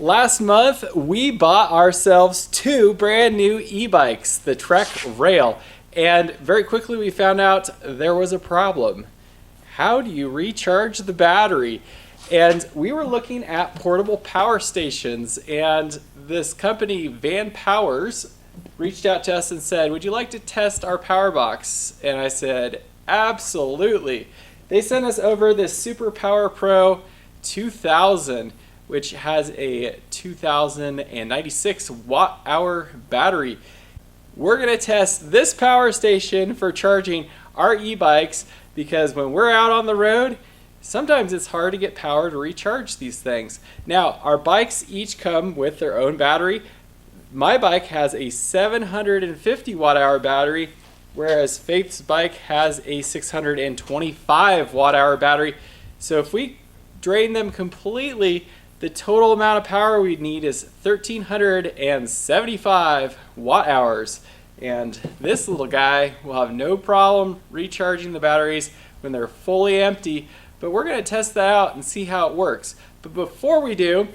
Last month, we bought ourselves two brand new e-bikes, the Trek Rail, and very quickly we found out there was a problem. How do you recharge the battery? And we were looking at portable power stations, and this company, VanPowers, reached out to us and said, would you like to test our power box? And I said, absolutely. They sent us over this Super Power Pro 2000, which has a 2096 watt-hour battery. We're going to test this power station for charging our e-bikes because when we're out on the road, sometimes it's hard to get power to recharge these things. Now, our bikes each come with their own battery. My bike has a 750 watt-hour battery, whereas Faith's bike has a 625 watt-hour battery. So if we drain them completely, the total amount of power we need is 1,375 watt-hours. And this little guy will have no problem recharging the batteries when they're fully empty. But we're going to test that out and see how it works. But before we do,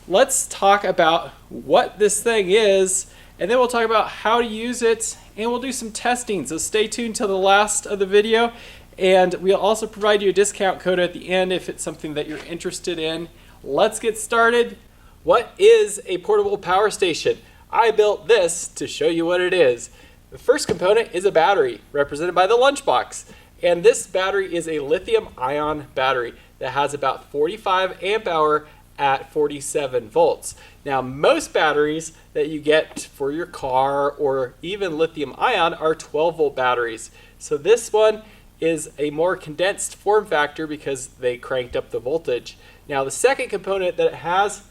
let's talk about what this thing is, and then we'll talk about how to use it, and we'll do some testing. So stay tuned till the last of the video, and we'll also provide you a discount code at the end if it's something that you're interested in. Let's get started. What is a portable power station? I built this to show you what it is. The first component is a battery, represented by the lunchbox. And this battery is a lithium-ion battery that has about 45 amp hour at 47 volts. Now, most batteries that you get for your car or even lithium-ion are 12 volt batteries. So this one is a more condensed form factor because they cranked up the voltage. Now, the second component that it has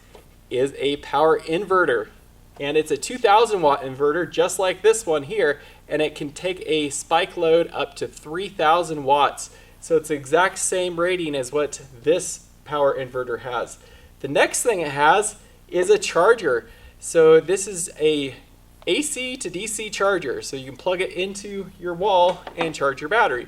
is a power inverter. And it's a 2000 watt inverter just like this one here, and it can take a spike load up to 3000 watts. So it's the exact same rating as what this power inverter has. The next thing it has is a charger. So this is a AC to DC charger, so you can plug it into your wall and charge your battery.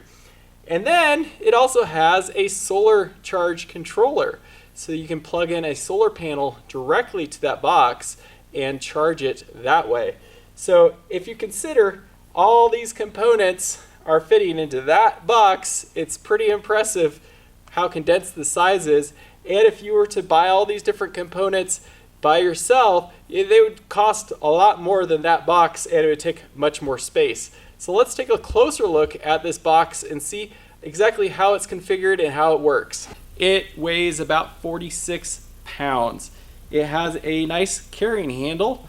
And then it also has a solar charge controller, so you can plug in a solar panel directly to that box and charge it that way. So if you consider all these components are fitting into that box, it's pretty impressive how condensed the size is. And if you were to buy all these different components by yourself, they would cost a lot more than that box, and it would take much more space. So let's take a closer look at this box and see exactly how it's configured and how it works. It weighs about 46 pounds. It has a nice carrying handle,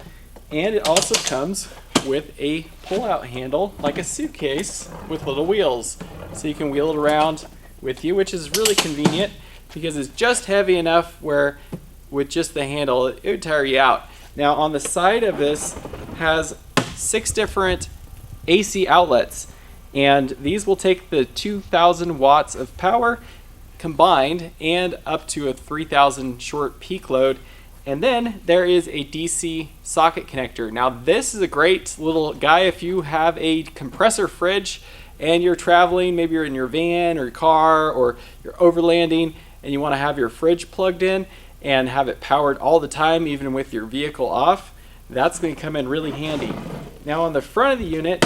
and it also comes with a pull-out handle like a suitcase with little wheels. So you can wheel it around with you, which is really convenient because it's just heavy enough where with just the handle it would tire you out. Now on the side of this has 6 different AC outlets, and these will take the 2000 watts of power combined and up to a 3000 short peak load. And then there is a DC socket connector. Now this is a great little guy if you have a compressor fridge and you're traveling, maybe you're in your van or your car or you're overlanding and you want to have your fridge plugged in and have it powered all the time even with your vehicle off. That's going to come in really handy. Now on the front of the unit,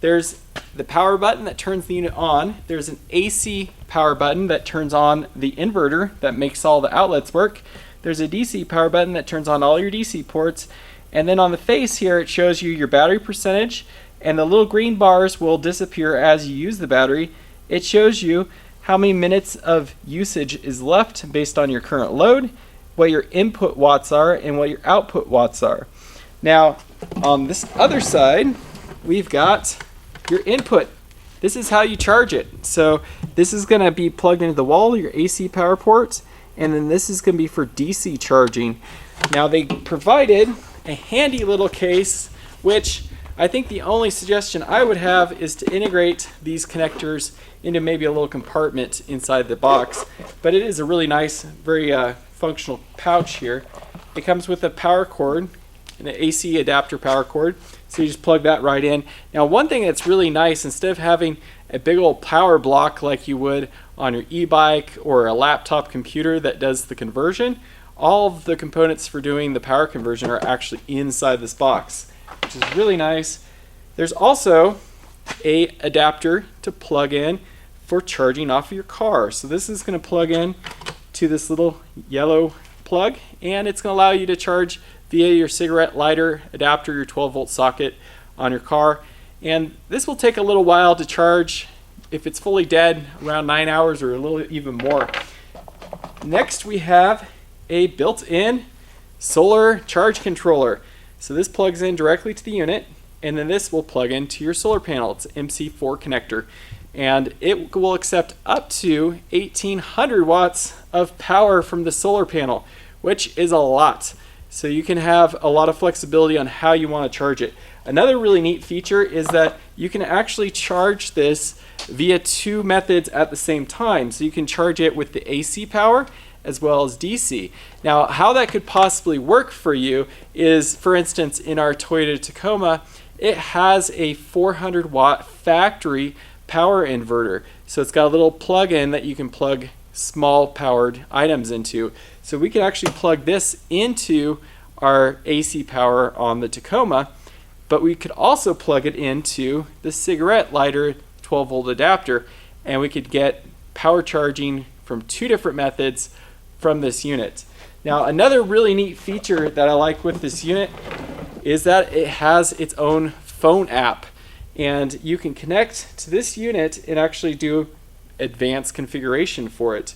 there's the power button that turns the unit on. There's an AC power button that turns on the inverter that makes all the outlets work. There's a DC power button that turns on all your DC ports. And then on the face here, it shows you your battery percentage, and the little green bars will disappear as you use the battery. It shows you how many minutes of usage is left based on your current load, what your input watts are, and what your output watts are. Now, on this other side, we've got your input. This is how you charge it. So this is going to be plugged into the wall, your AC power ports, and then this is going to be for DC charging. Now they provided a handy little case, which I think the only suggestion I would have is to integrate these connectors into maybe a little compartment inside the box. But it is a really nice, very functional pouch here. It comes with a power cord, an AC adapter power cord. So you just plug that right in. Now one thing that's really nice, instead of having a big old power block like you would on your e-bike or a laptop computer that does the conversion, all of the components for doing the power conversion are actually inside this box, which is really nice. There's also a adapter to plug in for charging off of your car. So this is going to plug in to this little yellow plug, and it's going to allow you to charge via your cigarette lighter adapter, your 12-volt socket on your car. And this will take a little while to charge. If it's fully dead, around 9 hours or a little even more. Next, we have a built-in solar charge controller. So this plugs in directly to the unit, and then this will plug into your solar panel. It's an MC4 connector, and it will accept up to 1800 watts of power from the solar panel, which is a lot. So you can have a lot of flexibility on how you want to charge it. Another really neat feature is that you can actually charge this via two methods at the same time. So you can charge it with the AC power as well as DC. Now, how that could possibly work for you is, for instance, in our Toyota Tacoma, it has a 400 watt factory power inverter. So it's got a little plug-in that you can plug small powered items into. So we can actually plug this into our AC power on the Tacoma, but we could also plug it into the cigarette lighter 12-volt adapter, and we could get power charging from two different methods from this unit. Now, another really neat feature that I like with this unit is that it has its own phone app, and you can connect to this unit and actually do advanced configuration for it.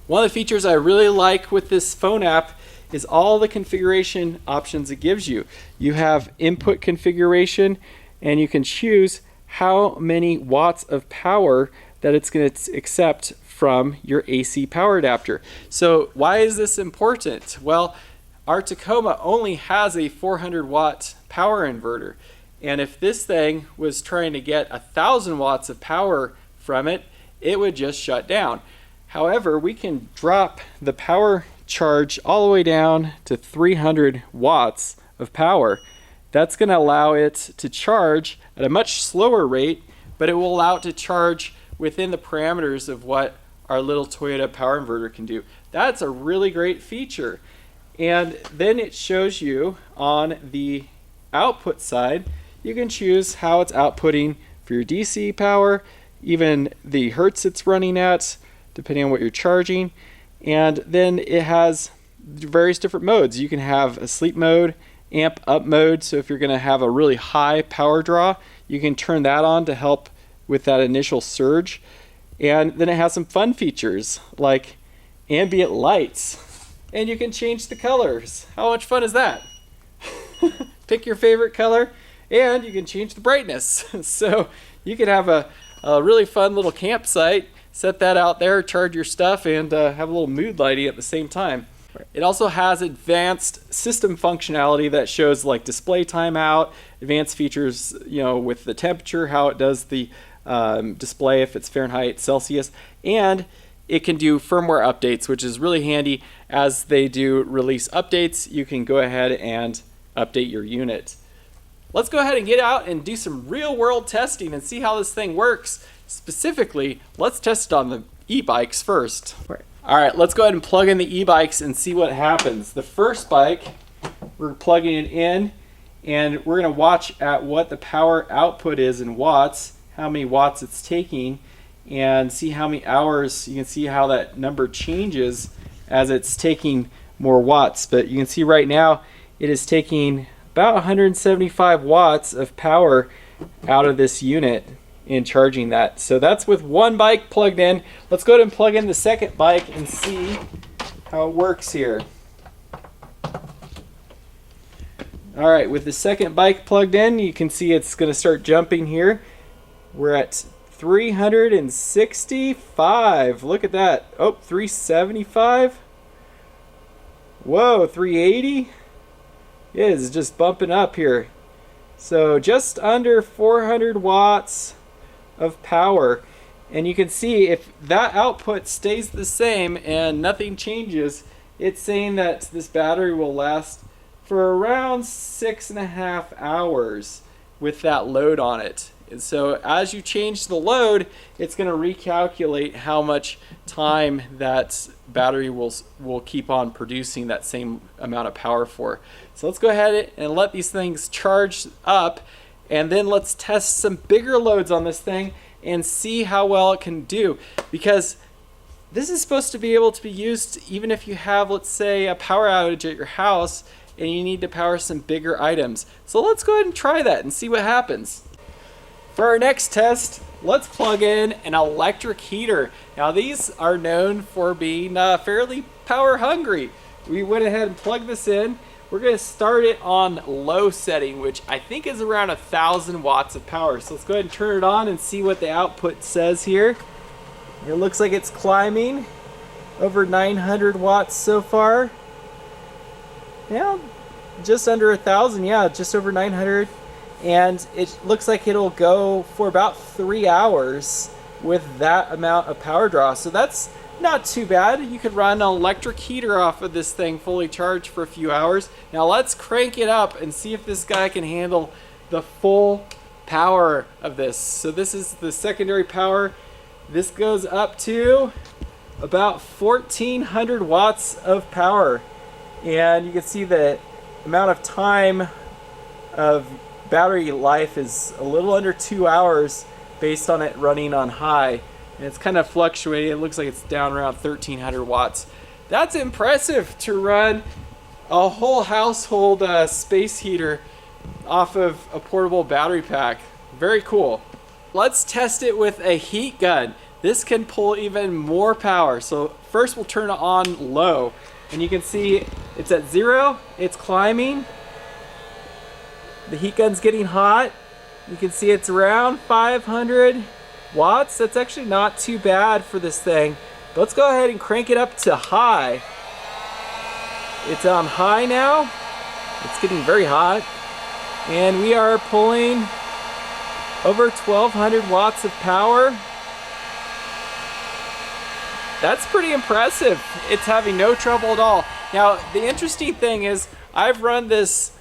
One of the features I really like with this phone app is all the configuration options it gives you. You have input configuration, and you can choose how many watts of power that it's going to accept from your AC power adapter. So why is this important? Well, our Tacoma only has a 400 watt power inverter, and if this thing was trying to get 1000 watts of power from it, it would just shut down. However, we can drop the power charge all the way down to 300 watts of power. That's going to allow it to charge at a much slower rate, but it will allow it to charge within the parameters of what our little Toyota power inverter can do. That's a really great feature. And then it shows you on the output side, you can choose how it's outputting for your DC power, even the hertz it's running at, depending on what you're charging. And then it has various different modes. You can have a sleep mode, amp up mode, so if you're going to have a really high power draw, you can turn that on to help with that initial surge. And then it has some fun features like ambient lights, and you can change the colors. How much fun is that? Pick your favorite color, and you can change the brightness. So you can have a really fun little campsite, set that out there, charge your stuff, and have a little mood lighting at the same time. It also has advanced system functionality that shows like display timeout, advanced features, with the temperature, how it does the display if it's Fahrenheit, Celsius, and it can do firmware updates, which is really handy. As they do release updates, you can go ahead and update your unit. Let's go ahead and get out and do some real world testing and see how this thing works. Specifically, let's test it on the e-bikes first. All right, let's go ahead and plug in the e-bikes and see what happens. The first bike, we're plugging it in, and we're going to watch at what the power output is in watts, how many watts it's taking, and see how many hours. You can see how that number changes as it's taking more watts. But you can see right now it is taking about 175 watts of power out of this unit in charging that. So that's with one bike plugged in. Let's go ahead and plug in the second bike and see how it works here. All right, with the second bike plugged in, you can see it's going to start jumping here. We're at 365. Look at that. Oh, 375. Whoa, 380. Yeah, it's just bumping up here. So just under 400 watts of power. And you can see if that output stays the same and nothing changes, it's saying that this battery will last for around 6.5 hours with that load on it. And so as you change the load, it's going to recalculate how much time that battery will keep on producing that same amount of power for. So let's go ahead and let these things charge up, and then let's test some bigger loads on this thing and see how well it can do, because this is supposed to be able to be used even if you have, let's say, a power outage at your house and you need to power some bigger items. So let's go ahead and try that and see what happens. For our next test, let's plug in an electric heater. Now these are known for being fairly power hungry. We went ahead and plugged this in. We're going to start it on low setting, which I think is around 1,000 watts of power. So let's go ahead and turn it on and see what the output says here. It looks like it's climbing over 900 watts so far. Yeah, just under 1,000, yeah, just over 900. And it looks like it'll go for about 3 hours with that amount of power draw. So that's not too bad. You could run an electric heater off of this thing fully charged for a few hours. Now let's crank it up and see if this guy can handle the full power of this. So this is the secondary power. This goes up to about 1,400 watts of power. And you can see the amount of time of battery life is a little under 2 hours based on it running on high. And it's kind of fluctuating. It looks like it's down around 1,300 watts. That's impressive to run a whole household space heater off of a portable battery pack. Very cool. Let's test it with a heat gun. This can pull even more power. So first we'll turn it on low, and you can see it's at 0, it's climbing. The heat gun's getting hot. You can see it's around 500 watts. That's actually not too bad for this thing. But let's go ahead and crank it up to high. It's on high now. It's getting very hot. And we are pulling over 1,200 watts of power. That's pretty impressive. It's having no trouble at all. Now, the interesting thing is I've run this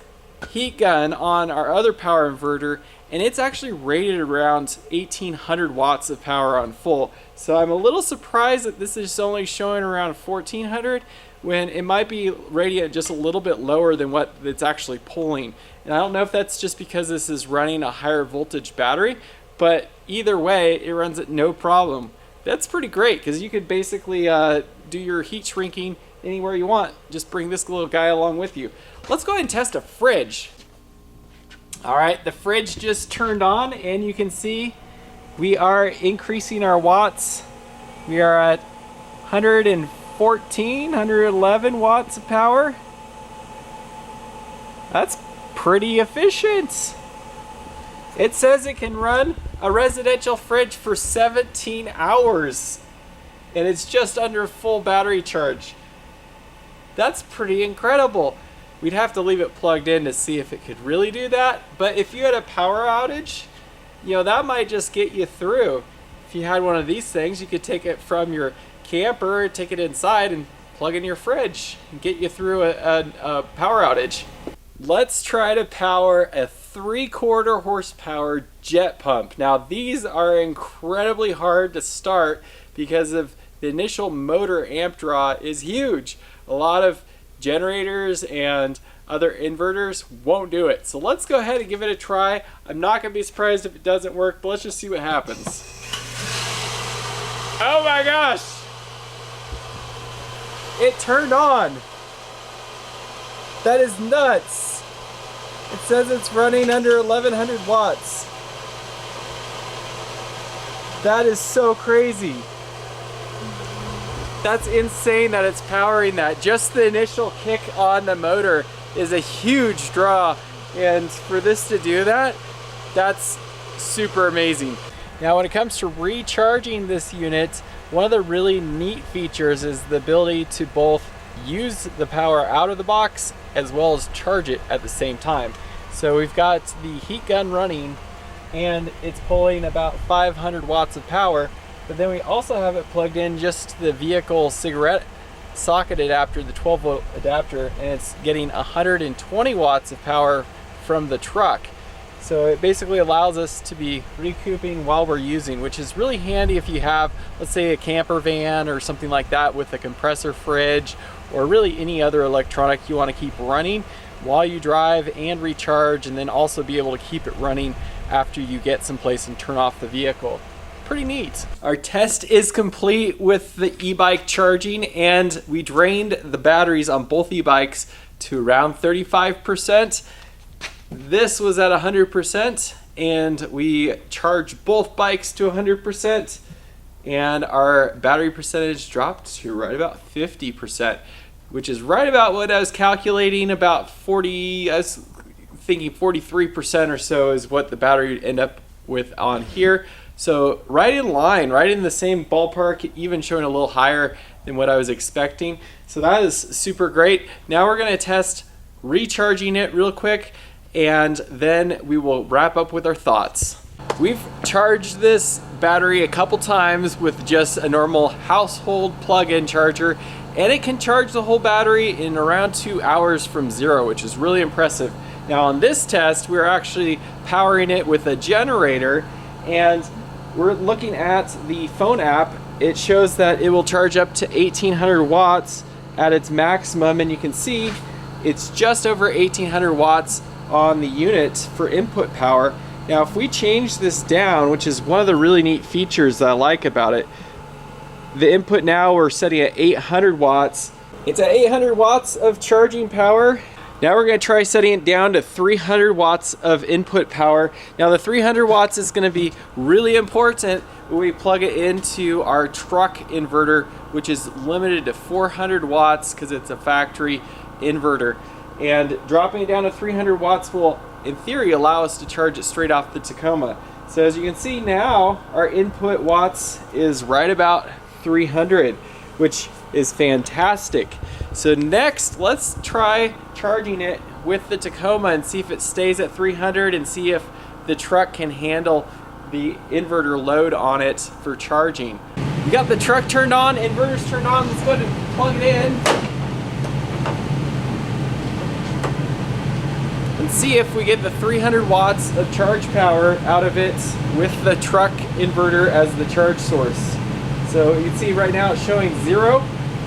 heat gun on our other power inverter, and it's actually rated around 1,800 watts of power on full. So I'm a little surprised that this is only showing around 1,400 when it might be rated at just a little bit lower than what it's actually pulling. And I don't know if that's just because this is running a higher voltage battery, but either way, it runs at no problem. That's pretty great, because you could basically do your heat shrinking anywhere you want. Just bring this little guy along with you. Let's go ahead and test a fridge. All right, the fridge just turned on, and you can see we are increasing our watts. We are at 114, 111 watts of power. That's pretty efficient. It says it can run a residential fridge for 17 hours, and it's just under full battery charge. That's pretty incredible. We'd have to leave it plugged in to see if it could really do that, but if you had a power outage, you know, that might just get you through. If you had one of these things, you could take it from your camper, take it inside and plug in your fridge and get you through a power outage. Let's try to power a 3/4 horsepower jet pump. Now these are incredibly hard to start because of the initial motor amp draw is huge. A lot of generators and other inverters won't do it. So let's go ahead and give it a try. I'm not going to be surprised if it doesn't work, but let's just see what happens. Oh my gosh! It turned on! That is nuts! It says it's running under 1,100 watts. That is so crazy. That's insane that it's powering that. Just the initial kick on the motor is a huge draw, and for this to do that, that's super amazing. Now when it comes to recharging this unit, one of the really neat features is the ability to both use the power out of the box as well as charge it at the same time. So we've got the heat gun running, and it's pulling about 500 watts of power, but then we also have it plugged in just the vehicle cigarette socket adapter, the 12-volt adapter, and it's getting 120 watts of power from the truck. So it basically allows us to be recouping while we're using, which is really handy if you have, let's say, a camper van or something like that with a compressor fridge, or really any other electronic you want to keep running while you drive and recharge, and then also be able to keep it running after you get someplace and turn off the vehicle. Pretty neat. Our test is complete with the e-bike charging, and we drained the batteries on both e-bikes to around 35%. This was at 100%, and we charged both bikes to 100%, and our battery percentage dropped to right about 50%, which is right about what I was calculating, about 40, I was thinking 43% or so is what the battery would end up with on here. So right in line, right in the same ballpark, even showing a little higher than what I was expecting. So that is super great. Now we're gonna test recharging it real quick, and then we will wrap up with our thoughts. We've charged this battery a couple times with just a normal household plug-in charger, and it can charge the whole battery in around 2 hours from zero, which is really impressive. Now on this test, we're actually powering it with a generator, and we're looking at the phone app. It shows that it will charge up to 1800 watts at its maximum, and you can see it's just over 1800 watts on the unit for input power. Now if we change this down, which is one of the really neat features that I like about it, the input now we're setting at 800 watts. It's at 800 watts of charging power. Now we're going to try setting it down to 300 watts of input power. Now the 300 watts is going to be really important when we plug it into our truck inverter, which is limited to 400 watts because it's a factory inverter. And dropping it down to 300 watts will, in theory, allow us to charge it straight off the Tacoma. So as you can see now, our input watts is right about 300, which is fantastic. So next, let's try charging it with the Tacoma and see if it stays at 300, and see if the truck can handle the inverter load on it for charging. We got the truck turned on, inverter's turned on. Let's go ahead and plug it in and see if we get the 300 watts of charge power out of it with the truck inverter as the charge source. So you can see right now it's showing 0.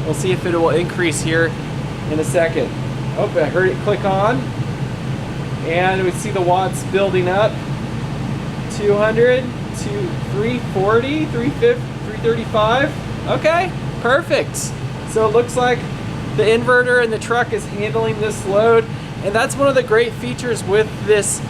We'll see if it will increase here in a second. Oh, I heard it click on, and we see the watts building up. 200 to 340, 350, 335. Okay, perfect. So it looks like the inverter and the truck is handling this load, and that's one of the great features with this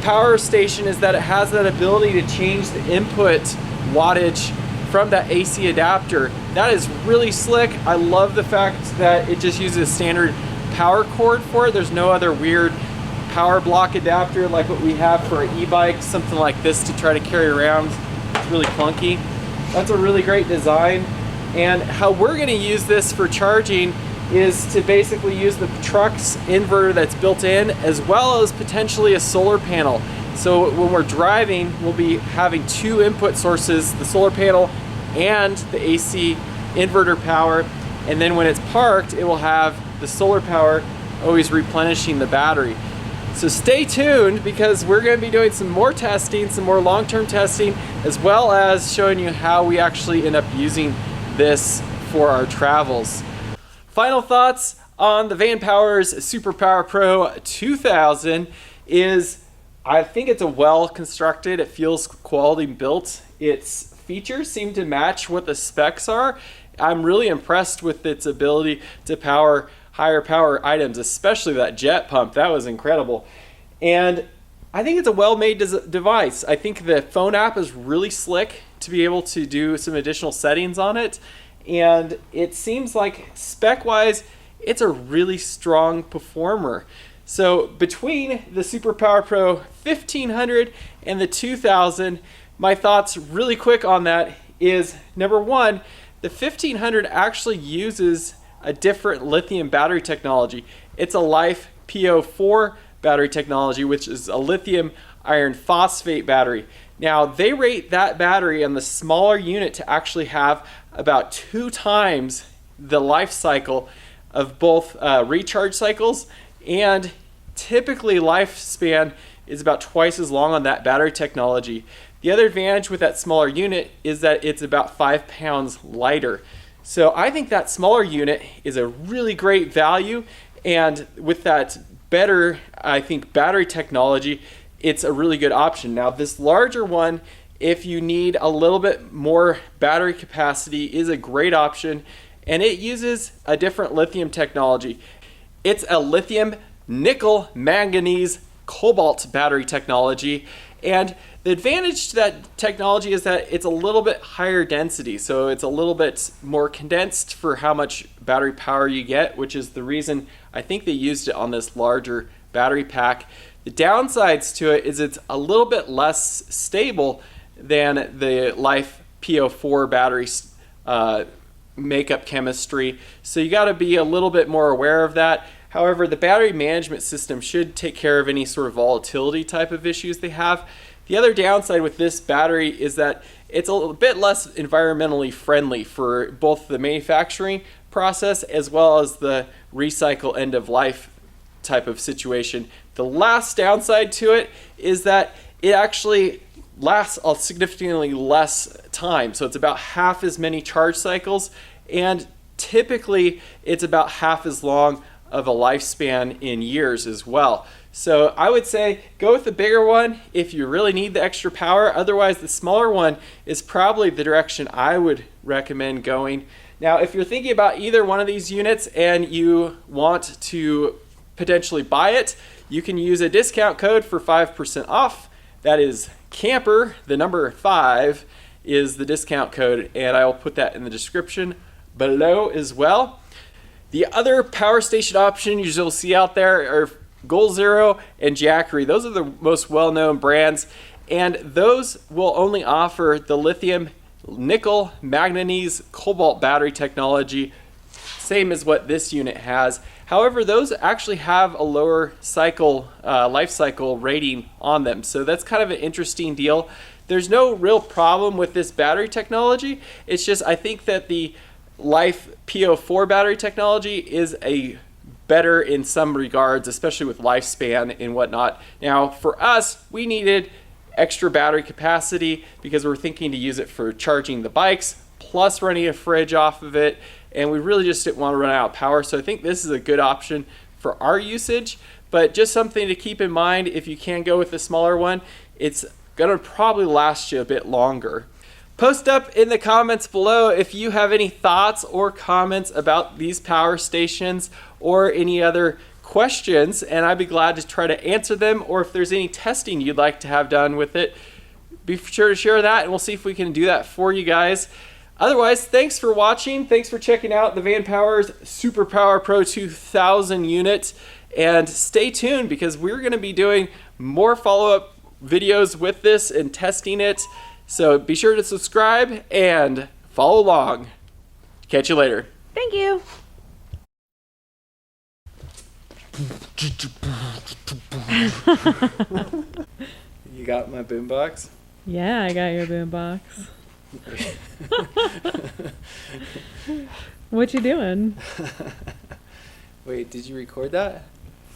power station, is that it has that ability to change the input wattage from that AC adapter. That is really slick. I love the fact that it just uses a standard power cord for it. There's no other weird power block adapter like what we have for an e-bike, something like this to try to carry around. It's really clunky. That's a really great design. And how we're gonna use this for charging is to basically use the truck's inverter that's built in, as well as potentially a solar panel. So when we're driving, we'll be having two input sources, the solar panel and the AC inverter power. And then when it's parked, it will have the solar power always replenishing the battery. So stay tuned, because we're going to be doing some more testing, some more long-term testing, as well as showing you how we actually end up using this for our travels. Final thoughts on the VanPowers Superpower Pro 2000 is, I think it's a well-constructed, it feels quality built. Its features seem to match what the specs are. I'm really impressed with its ability to power higher power items, especially that jet pump. That was incredible. And I think it's a well-made device. I think the phone app is really slick to be able to do some additional settings on it. And it seems like spec-wise, it's a really strong performer. So between the Superpower Pro 1500 and the 2000, my thoughts really quick on that is, number one, the 1500 actually uses a different lithium battery technology. It's a Life PO4 battery technology, which is a lithium iron phosphate battery. Now, they rate that battery on the smaller unit to actually have about 2 times the life cycle of both recharge cycles, and typically lifespan is about twice as long on that battery technology. The other advantage with that smaller unit is that it's about 5 pounds lighter. So I think that smaller unit is a really great value, and with that better, I think, battery technology, it's a really good option. Now this larger one, if you need a little bit more battery capacity, is a great option, and it uses a different lithium technology. It's a lithium nickel manganese cobalt battery technology, and the advantage to that technology is that it's a little bit higher density, so it's a little bit more condensed for how much battery power you get, which is the reason I think they used it on this larger battery pack. The downsides to it is it's a little bit less stable than the Life PO4 battery makeup chemistry, so you got to be a little bit more aware of that. However, the battery management system should take care of any sort of volatility type of issues they have. The other downside with this battery is that it's a little bit less environmentally friendly for both the manufacturing process as well as the recycle end of life type of situation. The last downside to it is that it actually lasts a significantly less time. So it's about half as many charge cycles, and typically it's about half as long of a lifespan in years as well. So I would say go with the bigger one if you really need the extra power. Otherwise, the smaller one is probably the direction I would recommend going. Now, if you're thinking about either one of these units and you want to potentially buy it, you can use a discount code for 5% off. That is camper, the number 5 is the discount code, and I will put that in the description below as well. The other power station option you'll see out there are Goal Zero and Jackery. Those are the most well-known brands, and those will only offer the lithium nickel manganese cobalt battery technology, same as what this unit has. However, those actually have a lower life cycle rating on them, so that's kind of an interesting deal. There's no real problem with this battery technology. It's just I think that the Life PO4 battery technology is a better in some regards, especially with lifespan and whatnot. Now, for us, we needed extra battery capacity because we're thinking to use it for charging the bikes, plus running a fridge off of it, and we really just didn't want to run out of power. So I think this is a good option for our usage, but just something to keep in mind if you can go with the smaller one, it's gonna probably last you a bit longer. Post up in the comments below if you have any thoughts or comments about these power stations or any other questions, and I'd be glad to try to answer them, or if there's any testing you'd like to have done with it, be sure to share that and we'll see if we can do that for you guys. Otherwise, thanks for watching. Thanks for checking out the VanPowers Superpower Pro 2000 unit, and stay tuned because we're going to be doing more follow-up videos with this and testing it. So be sure to subscribe and follow along. Catch you later. Thank you. You got my boombox? Yeah, I got your boombox. What you doing? Wait, did you record that?